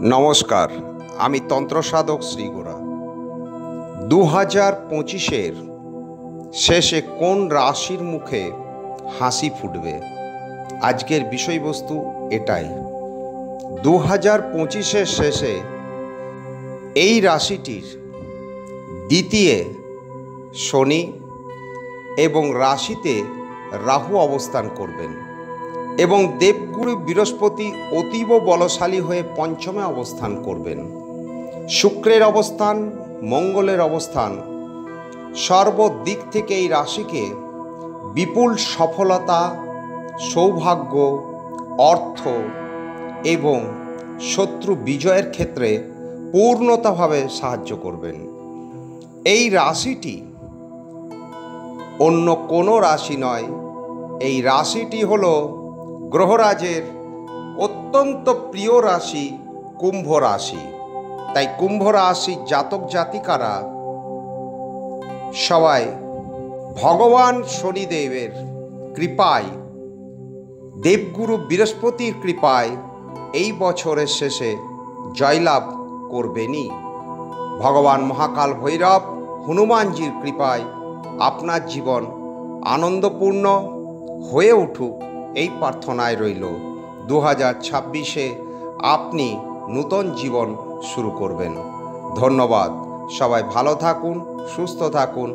নমস্কার, আমি তন্ত্রসাধক শ্রীগোরা। 2025-এর শেষে কোন রাশির মুখে হাসি ফুটবে? আজকের বিষয়বস্তু এটাই। 2025-এর শেষে এই রাশিটির দ্বিতীয় শনি এবং রাশিতে রাহু অবস্থান করবেন এবং দেবগুরু বৃহস্পতি অতীব বলশালী হয়ে পঞ্চমে অবস্থান করবেন। শুক্রের অবস্থান, মঙ্গলের অবস্থান সর্বদিক থেকে এই রাশিকে বিপুল সফলতা, সৌভাগ্য, অর্থ এবং শত্রু বিজয়ের ক্ষেত্রে পূর্ণতাভাবে সাহায্য করবেন। এই রাশিটি অন্য কোনো রাশি নয়, এই রাশিটি হলো গ্রহরাজের অত্যন্ত প্রিয় রাশি কুম্ভ রাশি। তাই কুম্ভ রাশির জাতক জাতিকারা সবাই ভগবান শনিদেবের কৃপায়, দেবগুরু বৃহস্পতির কৃপায় এই বছরের শেষে জয়লাভ করবেনই। ভগবান মহাকাল ভৈরব হনুমানজির কৃপায় আপনার জীবন আনন্দপূর্ণ হয়ে উঠুক এই প্রার্থনায় রইল। 2026-এ আপনি নূতন জীবন শুরু করবেন। ধন্যবাদ। সবাই ভালো থাকুন, সুস্থ থাকুন।